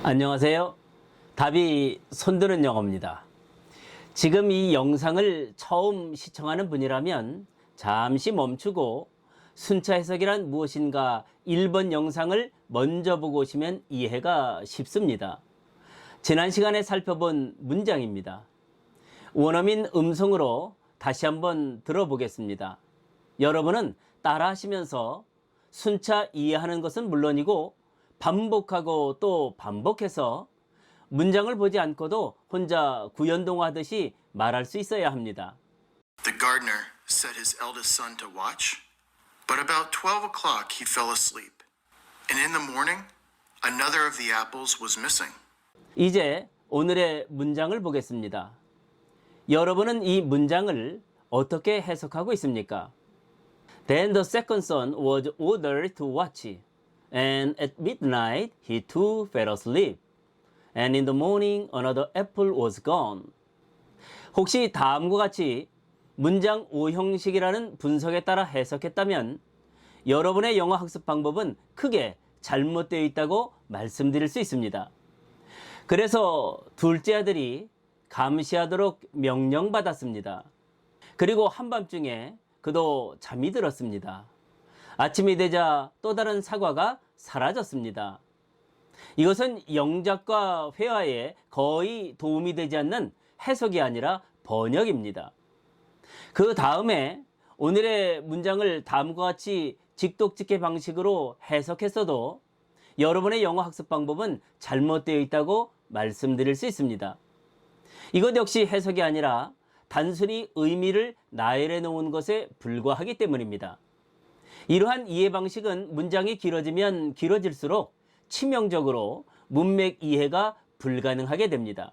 안녕하세요. 답이 손드는 영어입니다. 지금 이 영상을 처음 시청하는 분이라면 잠시 멈추고 순차 해석이란 무엇인가 1번 영상을 먼저 보고 오시면 이해가 쉽습니다. 지난 시간에 살펴본 문장입니다. 원어민 음성으로 다시 한번 들어보겠습니다. 여러분은 따라 하시면서 순차 이해하는 것은 물론이고 반복하고 또 반복해서 문장을 보지 않고도 혼자 구연동하듯이 말할 수 있어야 합니다. The gardener set his eldest son to watch, but about 12 o'clock he fell asleep. And in the morning, another of the apples was missing. 이제 오늘의 문장을 보겠습니다. 여러분은 이 문장을 어떻게 해석하고 있습니까? Then the second son was ordered to watch, and at midnight he too fell asleep. And in the morning another apple was gone. 혹시 다음과 같이 문장 5형식이라는 분석에 따라 해석했다면 여러분의 영어 학습 방법은 크게 잘못되어 있다고 말씀드릴 수 있습니다. 그래서 둘째 아들이 감시하도록 명령받았습니다. 그리고 한밤중에 그도 잠이 들었습니다. 아침이 되자 또 다른 사과가 사라졌습니다. 이것은 영작과 회화에 거의 도움이 되지 않는 해석이 아니라 번역입니다. 그 다음에 오늘의 문장을 다음과 같이 직독직해 방식으로 해석했어도 여러분의 영어 학습 방법은 잘못되어 있다고 말씀드릴 수 있습니다. 이것 역시 해석이 아니라 단순히 의미를 나열해 놓은 것에 불과하기 때문입니다. 이러한 이해 방식은 문장이 길어지면 길어질수록 치명적으로 문맥 이해가 불가능하게 됩니다.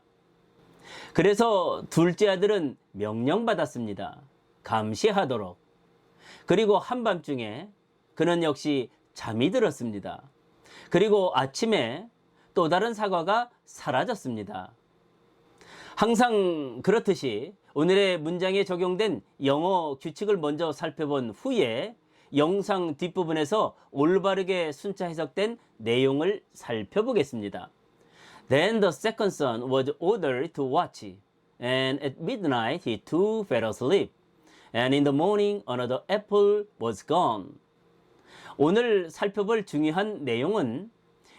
그래서 둘째 아들은 명령받았습니다. 감시하도록. 그리고 한밤중에 그는 역시 잠이 들었습니다. 그리고 아침에 또 다른 사과가 사라졌습니다. 항상 그렇듯이 오늘의 문장에 적용된 영어 규칙을 먼저 살펴본 후에 영상 뒷부분에서 올바르게 순차 해석된 내용을 살펴보겠습니다. Then the second son was ordered to watch, and at midnight he too fell asleep, and in the morning another apple was gone. 오늘 살펴볼 중요한 내용은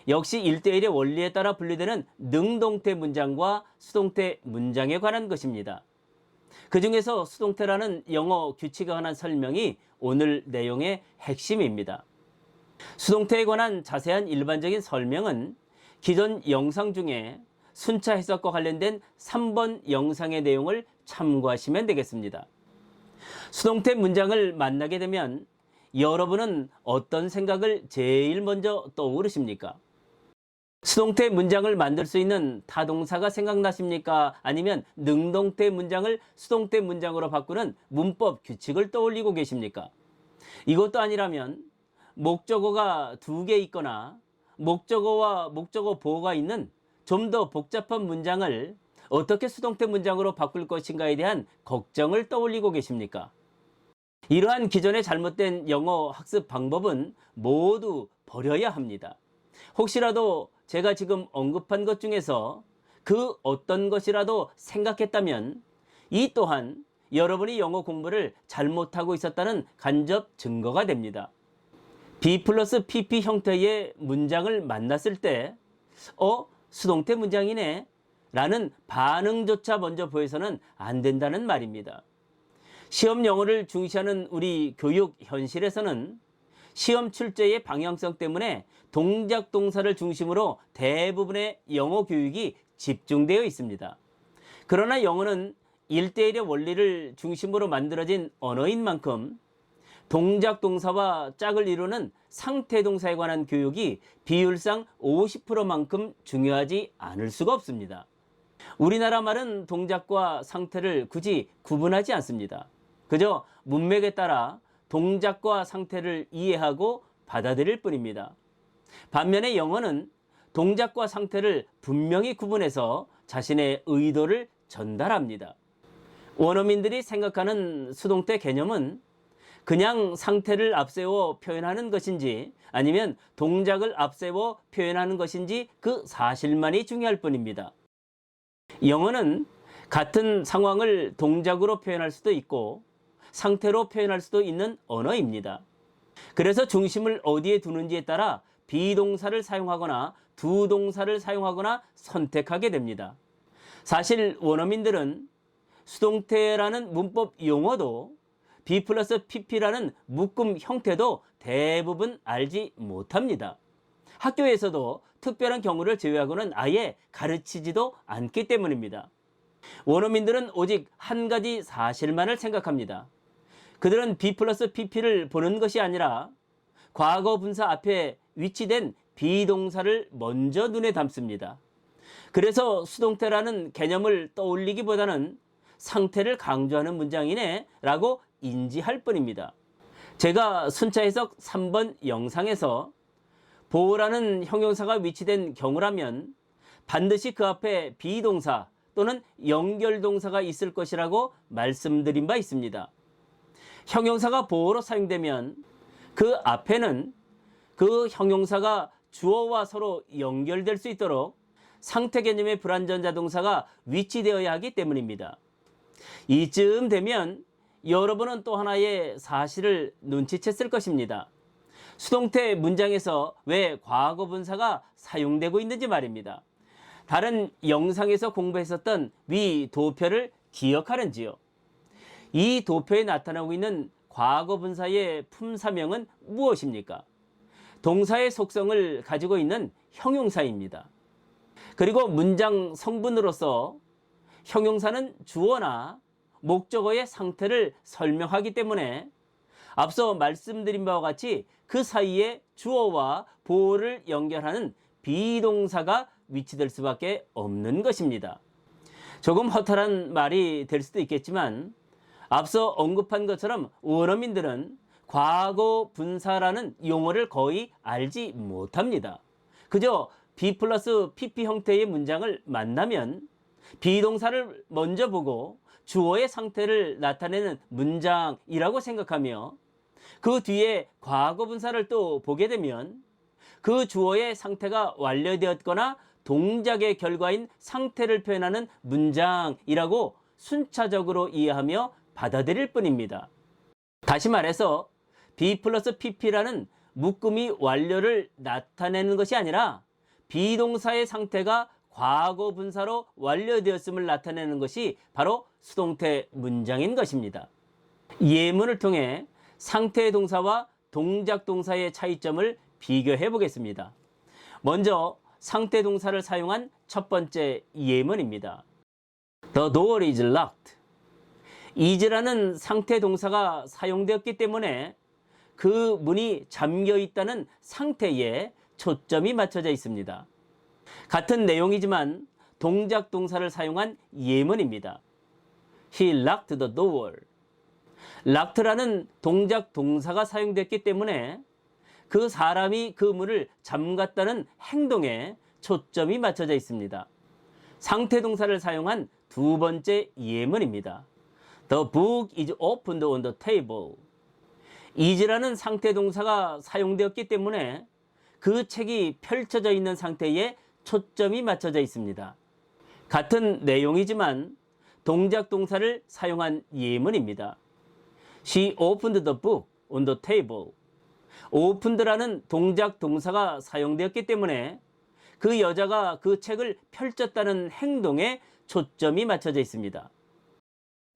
역시 1대1의 원리에 따라 분리되는 능동태 문장과 수동태 문장에 관한 것입니다. 그 중에서 수동태라는 영어 규칙에 관한 설명이 오늘 내용의 핵심입니다. 수동태에 관한 자세한 일반적인 설명은 기존 영상 중에 순차 해석과 관련된 3번 영상의 내용을 참고하시면 되겠습니다. 수동태 문장을 만나게 되면 여러분은 어떤 생각을 제일 먼저 떠오르십니까? 수동태 문장을 만들 수 있는 타동사가 생각나십니까? 아니면 능동태 문장을 수동태 문장으로 바꾸는 문법 규칙을 떠올리고 계십니까? 이것도 아니라면 목적어가 2개 있거나 목적어와 목적어 보어가 있는 좀 더 복잡한 문장을 어떻게 수동태 문장으로 바꿀 것인가에 대한 걱정을 떠올리고 계십니까? 이러한 기존의 잘못된 영어 학습 방법은 모두 버려야 합니다. 혹시라도 제가 지금 언급한 것 중에서 그 어떤 것이라도 생각했다면 이 또한 여러분이 영어 공부를 잘못하고 있었다는 간접 증거가 됩니다. B 플러스 PP 형태의 문장을 만났을 때 수동태 문장이네 라는 반응조차 먼저 보여서는 안 된다는 말입니다. 시험 영어를 중시하는 우리 교육 현실에서는 시험 출제의 방향성 때문에 동작 동사를 중심으로 대부분의 영어 교육이 집중되어 있습니다. 그러나 영어는 1대1의 원리를 중심으로 만들어진 언어인 만큼 동작 동사와 짝을 이루는 상태 동사에 관한 교육이 비율상 50%만큼 중요하지 않을 수가 없습니다. 우리나라 말은 동작과 상태를 굳이 구분하지 않습니다. 그저 문맥에 따라 동작과 상태를 이해하고 받아들일 뿐입니다. 반면에 영어는 동작과 상태를 분명히 구분해서 자신의 의도를 전달합니다. 원어민들이 생각하는 수동태 개념은 그냥 상태를 앞세워 표현하는 것인지 아니면 동작을 앞세워 표현하는 것인지 그 사실만이 중요할 뿐입니다. 영어는 같은 상황을 동작으로 표현할 수도 있고 상태로 표현할 수도 있는 언어입니다. 그래서 중심을 어디에 두는지에 따라 비동사를 사용하거나 두 동사를 사용하거나 선택하게 됩니다. 사실 원어민들은 수동태라는 문법 용어도 B 플러스 PP라는 묶음 형태도 대부분 알지 못합니다. 학교에서도 특별한 경우를 제외하고는 아예 가르치지도 않기 때문입니다. 원어민들은 오직 한 가지 사실만을 생각합니다. 그들은 B 플러스 PP를 보는 것이 아니라 과거 분사 앞에 위치된 비동사를 먼저 눈에 담습니다. 그래서 수동태라는 개념을 떠올리기보다는 상태를 강조하는 문장이네 라고 인지할 뿐입니다. 제가 순차 해석 3번 영상에서 보라는 형용사가 위치된 경우라면 반드시 그 앞에 비동사 또는 연결동사가 있을 것이라고 말씀드린 바 있습니다. 형용사가 보어로 사용되면 그 앞에는 그 형용사가 주어와 서로 연결될 수 있도록 상태 개념의 불완전자 동사가 위치되어야 하기 때문입니다. 이쯤 되면 여러분은 또 하나의 사실을 눈치챘을 것입니다. 수동태 문장에서 왜 과거 분사가 사용되고 있는지 말입니다. 다른 영상에서 공부했었던 위 도표를 기억하는지요? 이 도표에 나타나고 있는 과거 분사의 품사명은 무엇입니까? 동사의 속성을 가지고 있는 형용사입니다. 그리고 문장 성분으로서 형용사는 주어나 목적어의 상태를 설명하기 때문에 앞서 말씀드린 바와 같이 그 사이에 주어와 보어를 연결하는 비동사가 위치될 수밖에 없는 것입니다. 조금 허탈한 말이 될 수도 있겠지만 앞서 언급한 것처럼 원어민들은 과거 분사라는 용어를 거의 알지 못합니다. 그저 B 플러스 PP 형태의 문장을 만나면 비동사를 먼저 보고 주어의 상태를 나타내는 문장이라고 생각하며 그 뒤에 과거 분사를 또 보게 되면 그 주어의 상태가 완료되었거나 동작의 결과인 상태를 표현하는 문장이라고 순차적으로 이해하며 받아들일 뿐입니다. 다시 말해서 B 플러스 PP라는 묶음이 완료를 나타내는 것이 아니라 비동사의 상태가 과거 분사로 완료되었음을 나타내는 것이 바로 수동태 문장인 것입니다. 예문을 통해 상태 동사와 동작 동사의 차이점을 비교해 보겠습니다. 먼저 상태 동사를 사용한 첫 번째 예문입니다. The door is locked. is라는 상태 동사가 사용되었기 때문에 그 문이 잠겨 있다는 상태에 초점이 맞춰져 있습니다. 같은 내용이지만 동작 동사를 사용한 예문입니다. He locked the door. locked라는 동작 동사가 사용됐기 때문에 그 사람이 그 문을 잠갔다는 행동에 초점이 맞춰져 있습니다. 상태 동사를 사용한 두 번째 예문입니다. The book is opened on the table. is라는 상태 동사가 사용되었기 때문에 그 책이 펼쳐져 있는 상태에 초점이 맞춰져 있습니다. 같은 내용이지만 동작 동사를 사용한 예문입니다. She opened the book on the table. opened라는 동작 동사가 사용되었기 때문에 그 여자가 그 책을 펼쳤다는 행동에 초점이 맞춰져 있습니다.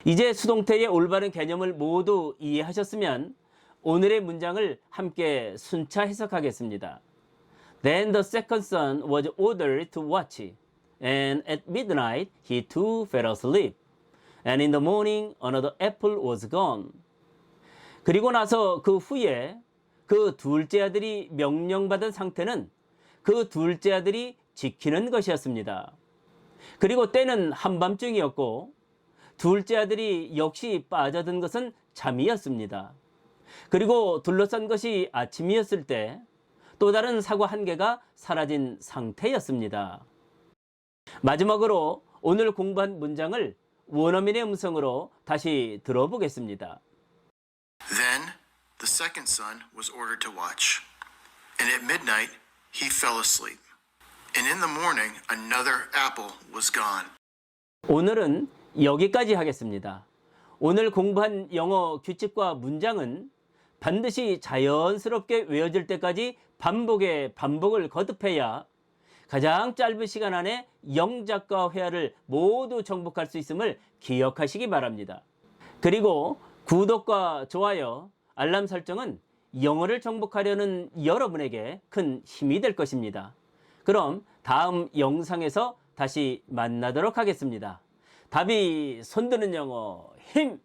이제 수동태의 올바른 개념을 모두 이해하셨으면 오늘의 문장을 함께 순차 해석하겠습니다. Then the second son was ordered to watch, and at midnight he too fell asleep, and in the morning another apple was gone. 그리고 나서 그 후에 그 둘째 아들이 명령받은 상태는 그 둘째 아들이 지키는 것이었습니다. 그리고 때는 한밤중이었고 둘째 아들이 역시 빠져든 것은 잠이었습니다. 그리고 둘러싼 것이 아침이었을 때 또 다른 사과 한 개가 사라진 상태였습니다. 마지막으로 오늘 공부한 문장을 원어민의 음성으로 다시 들어보겠습니다. Then the second son was ordered to watch. And at midnight, he fell asleep. And in the morning, another apple was gone. 오늘은 여기까지 하겠습니다. 오늘 공부한 영어 규칙과 문장은 반드시 자연스럽게 외워질 때까지 반복에 반복을 거듭해야 가장 짧은 시간 안에 영작과 회화를 모두 정복할 수 있음을 기억하시기 바랍니다. 그리고 구독과 좋아요, 알람 설정은 영어를 정복하려는 여러분에게 큰 힘이 될 것입니다. 그럼 다음 영상에서 다시 만나도록 하겠습니다. 답이 손드는 영어 힘!